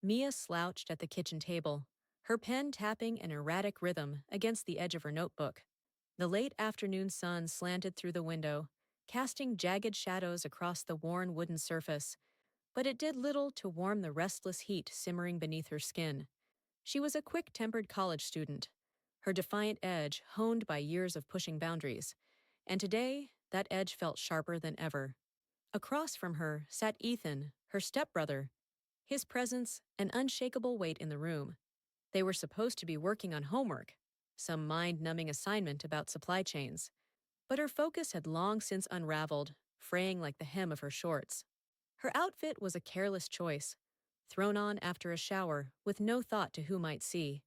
Mia slouched at the kitchen table, her pen tapping an erratic rhythm against the edge of her notebook. The late afternoon sun slanted through the window, casting jagged shadows across the worn wooden surface, but it did little to warm the restless heat simmering beneath her skin. She was a quick-tempered college student, her defiant edge honed by years of pushing boundaries, and today that edge felt sharper than ever. Across from her sat Ethan, her stepbrother, his presence an unshakable weight in the room. They were supposed to be working on homework, some mind-numbing assignment about supply chains, but her focus had long since unraveled, fraying like the hem of her shorts. Her outfit was a careless choice, thrown on after a shower with no thought to who might see.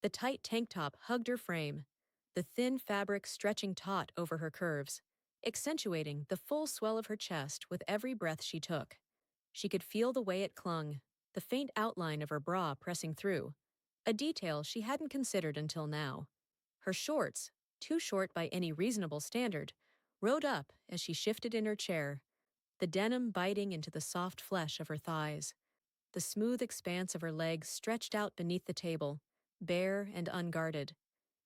The tight tank top hugged her frame, the thin fabric stretching taut over her curves, accentuating the full swell of her chest with every breath she took. She could feel the way it clung, the faint outline of her bra pressing through, a detail she hadn't considered until now. Her shorts, too short by any reasonable standard, rode up as she shifted in her chair, the denim biting into the soft flesh of her thighs. The smooth expanse of her legs stretched out beneath the table, bare and unguarded,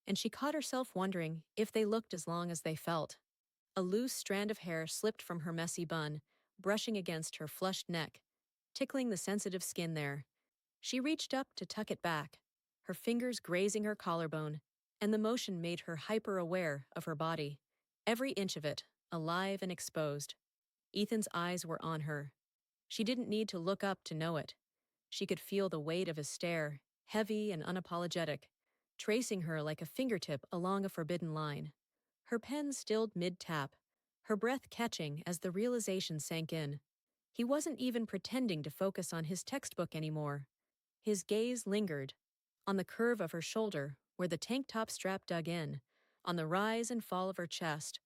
and she caught herself wondering if they looked as long as they felt. A loose strand of hair slipped from her messy bun, brushing against her flushed neck, tickling the sensitive skin there. She reached up to tuck it back, her fingers grazing her collarbone, and the motion made her hyper-aware of her body, every inch of it, alive and exposed. Ethan's eyes were on her. She didn't need to look up to know it. She could feel the weight of his stare, heavy and unapologetic, tracing her like a fingertip along a forbidden line. Her pen stilled mid-tap, her breath catching as the realization sank in. He wasn't even pretending to focus on his textbook anymore. His gaze lingered, on the curve of her shoulder where the tank top strap dug in, on the rise and fall of her chest,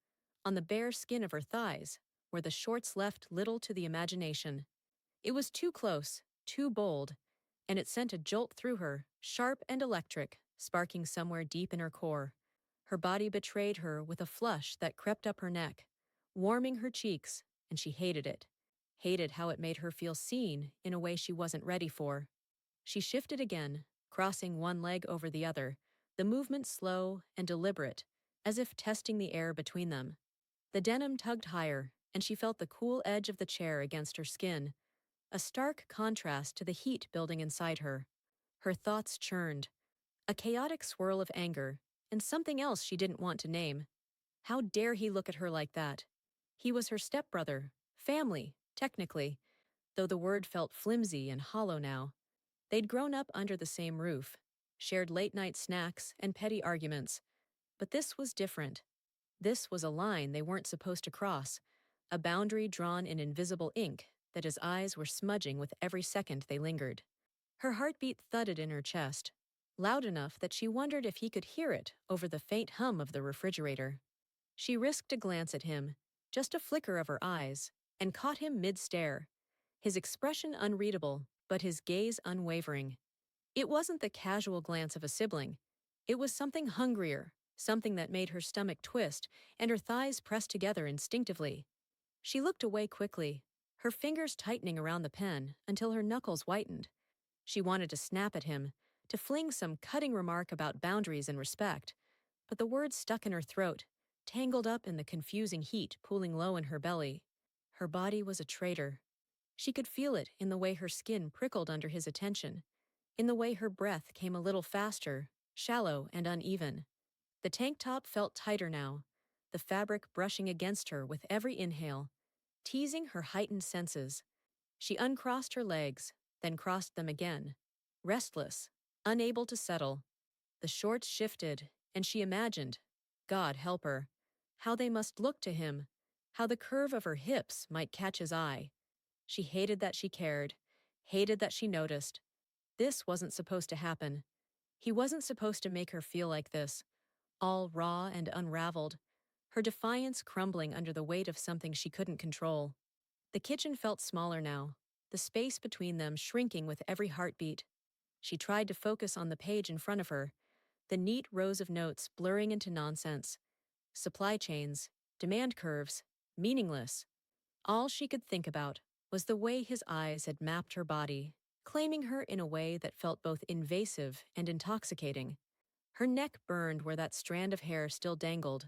on the bare skin of her thighs, where the shorts left little to the imagination. It was too close, too bold, and it sent a jolt through her, sharp and electric, sparking somewhere deep in her core. Her body betrayed her with a flush that crept up her neck, warming her cheeks, and she hated it. Hated how it made her feel seen in a way she wasn't ready for. She shifted again, crossing one leg over the other, the movement slow and deliberate, as if testing the air between them. The denim tugged higher, and she felt the cool edge of the chair against her skin, a stark contrast to the heat building inside her. Her thoughts churned, a chaotic swirl of anger, and something else she didn't want to name. How dare he look at her like that? He was her stepbrother, family, technically, though the word felt flimsy and hollow now. They'd grown up under the same roof, shared late-night snacks and petty arguments. But this was different. This was a line they weren't supposed to cross, a boundary drawn in invisible ink that his eyes were smudging with every second they lingered. Her heartbeat thudded in her chest, loud enough that she wondered if he could hear it over the faint hum of the refrigerator. She risked a glance at him, just a flicker of her eyes, and caught him mid-stare, his expression unreadable, but his gaze unwavering. It wasn't the casual glance of a sibling. It was something hungrier, something that made her stomach twist and her thighs press together instinctively. She looked away quickly, her fingers tightening around the pen until her knuckles whitened. She wanted to snap at him, to fling some cutting remark about boundaries and respect, but the words stuck in her throat, tangled up in the confusing heat pooling low in her belly. Her body was a traitor. She could feel it in the way her skin prickled under his attention, in the way her breath came a little faster, shallow and uneven. The tank top felt tighter now, the fabric brushing against her with every inhale, teasing her heightened senses. She uncrossed her legs, then crossed them again, restless, unable to settle. The shorts shifted, and she imagined, God help her, how they must look to him, how the curve of her hips might catch his eye. She hated that she cared, hated that she noticed. This wasn't supposed to happen. He wasn't supposed to make her feel like this, all raw and unraveled, her defiance crumbling under the weight of something she couldn't control. The kitchen felt smaller now, the space between them shrinking with every heartbeat. She tried to focus on the page in front of her, the neat rows of notes blurring into nonsense. Supply chains, demand curves, meaningless. All she could think about was the way his eyes had mapped her body, claiming her in a way that felt both invasive and intoxicating. Her neck burned where that strand of hair still dangled,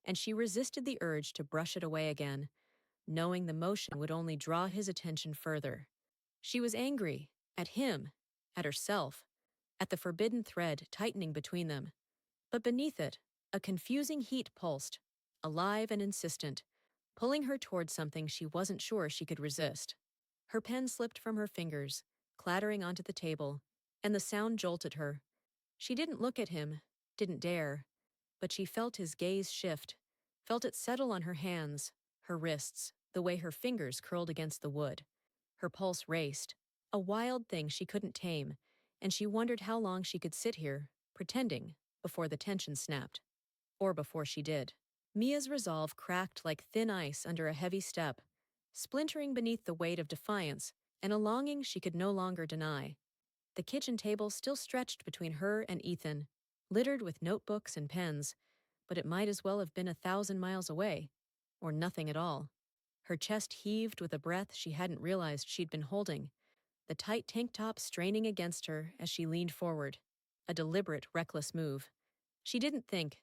and she resisted the urge to brush it away again, knowing the motion would only draw his attention further. She was angry, at him, at herself, at the forbidden thread tightening between them. But beneath it, a confusing heat pulsed, alive and insistent, pulling her toward something she wasn't sure she could resist. Her pen slipped from her fingers, clattering onto the table, and the sound jolted her. She didn't look at him, didn't dare, but she felt his gaze shift, felt it settle on her hands, her wrists, the way her fingers curled against the wood. Her pulse raced, a wild thing she couldn't tame, and she wondered how long she could sit here, pretending, before the tension snapped. Or before she did. Mia's resolve cracked like thin ice under a heavy step, splintering beneath the weight of defiance and a longing she could no longer deny. The kitchen table still stretched between her and Ethan, littered with notebooks and pens, but it might as well have been 1,000 miles away, or nothing at all. Her chest heaved with a breath she hadn't realized she'd been holding, the tight tank top straining against her as she leaned forward, a deliberate, reckless move. She didn't think,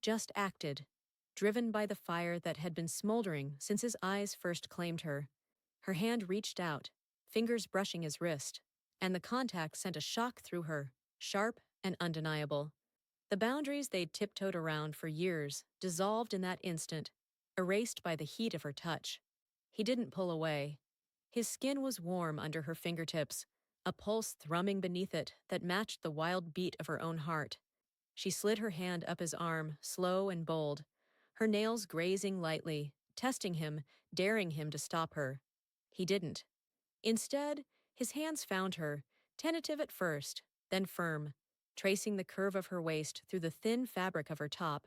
just acted, driven by the fire that had been smoldering since his eyes first claimed her. Her hand reached out, fingers brushing his wrist, and the contact sent a shock through her, sharp and undeniable. The boundaries they'd tiptoed around for years dissolved in that instant, erased by the heat of her touch. He didn't pull away. His skin was warm under her fingertips, a pulse thrumming beneath it that matched the wild beat of her own heart. She slid her hand up his arm, slow and bold, her nails grazing lightly, testing him, daring him to stop her. He didn't. Instead, his hands found her, tentative at first, then firm, tracing the curve of her waist through the thin fabric of her top.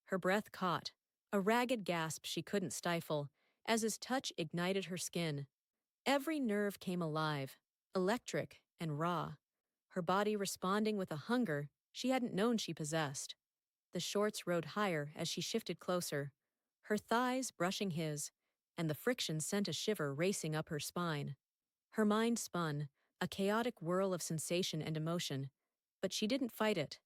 Her breath caught, a ragged gasp she couldn't stifle, as his touch ignited her skin. Every nerve came alive, electric and raw, her body responding with a hunger she hadn't known she possessed. The shorts rode higher as she shifted closer, her thighs brushing his, and the friction sent a shiver racing up her spine. Her mind spun, a chaotic whirl of sensation and emotion, but she didn't fight it.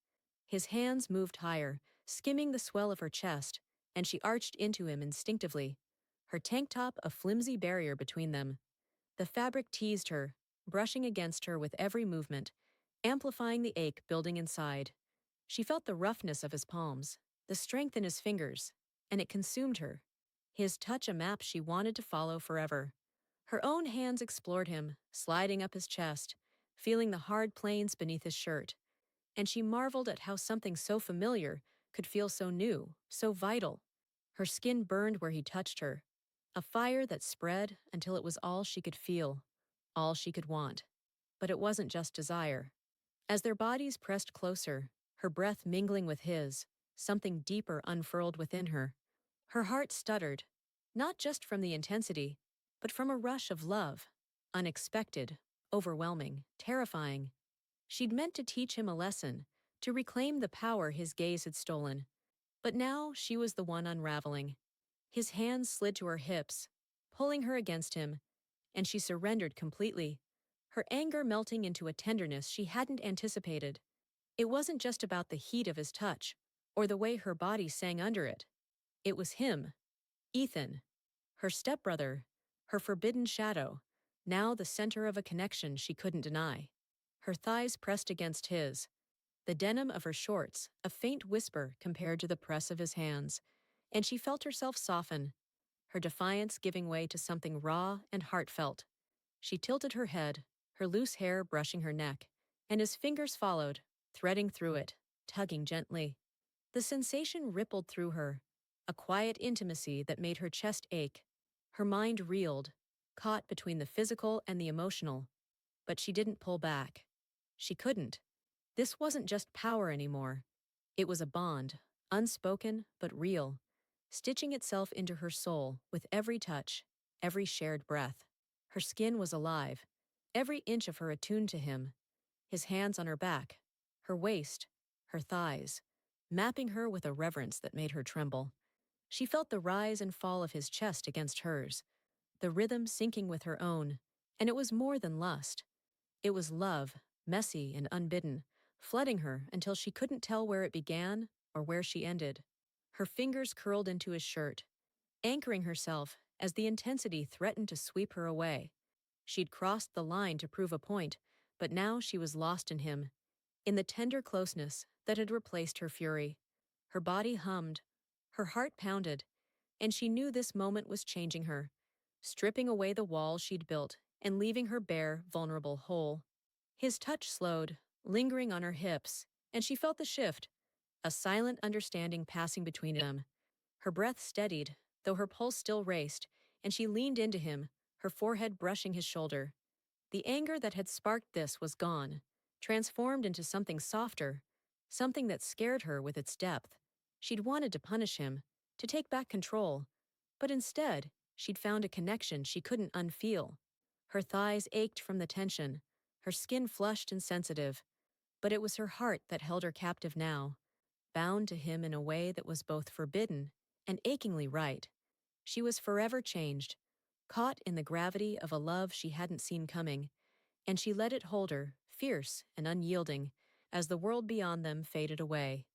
His hands moved higher, skimming the swell of her chest, and she arched into him instinctively, her tank top a flimsy barrier between them. The fabric teased her, brushing against her with every movement, amplifying the ache building inside. She felt the roughness of his palms, the strength in his fingers, and it consumed her. His touch a map she wanted to follow forever. Her own hands explored him, sliding up his chest, feeling the hard planes beneath his shirt, and she marveled at how something so familiar could feel so new, so vital. Her skin burned where he touched her, a fire that spread until it was all she could feel, all she could want. But it wasn't just desire. As their bodies pressed closer, her breath mingling with his, something deeper unfurled within her. Her heart stuttered, not just from the intensity, but from a rush of love, unexpected, overwhelming, terrifying. She'd meant to teach him a lesson, to reclaim the power his gaze had stolen. But now she was the one unraveling. His hands slid to her hips, pulling her against him, and she surrendered completely, her anger melting into a tenderness she hadn't anticipated. It wasn't just about the heat of his touch, or the way her body sang under it. It was him, Ethan, her stepbrother, her forbidden shadow, now the center of a connection she couldn't deny. Her thighs pressed against his, the denim of her shorts a faint whisper compared to the press of his hands, and she felt herself soften, her defiance giving way to something raw and heartfelt. She tilted her head, her loose hair brushing her neck, and his fingers followed, threading through it, tugging gently. The sensation rippled through her, a quiet intimacy that made her chest ache. Her mind reeled, caught between the physical and the emotional. But she didn't pull back. She couldn't. This wasn't just power anymore. It was a bond, unspoken but real, stitching itself into her soul with every touch, every shared breath. Her skin was alive, every inch of her attuned to him, his hands on her back, her waist, her thighs, mapping her with a reverence that made her tremble. She felt the rise and fall of his chest against hers, the rhythm syncing with her own, and it was more than lust. It was love, messy and unbidden, flooding her until she couldn't tell where it began or where she ended. Her fingers curled into his shirt, anchoring herself as the intensity threatened to sweep her away. She'd crossed the line to prove a point, but now she was lost in him, in the tender closeness that had replaced her fury. Her body hummed, her heart pounded, and she knew this moment was changing her, stripping away the wall she'd built and leaving her bare, vulnerable whole. His touch slowed, lingering on her hips, and she felt the shift, a silent understanding passing between them. Her breath steadied, though her pulse still raced, and she leaned into him, her forehead brushing his shoulder. The anger that had sparked this was gone, transformed into something softer, something that scared her with its depth. She'd wanted to punish him, to take back control, but instead, she'd found a connection she couldn't unfeel. Her thighs ached from the tension, her skin flushed and sensitive, but it was her heart that held her captive now, bound to him in a way that was both forbidden and achingly right. She was forever changed, caught in the gravity of a love she hadn't seen coming, and she let it hold her, fierce and unyielding, as the world beyond them faded away.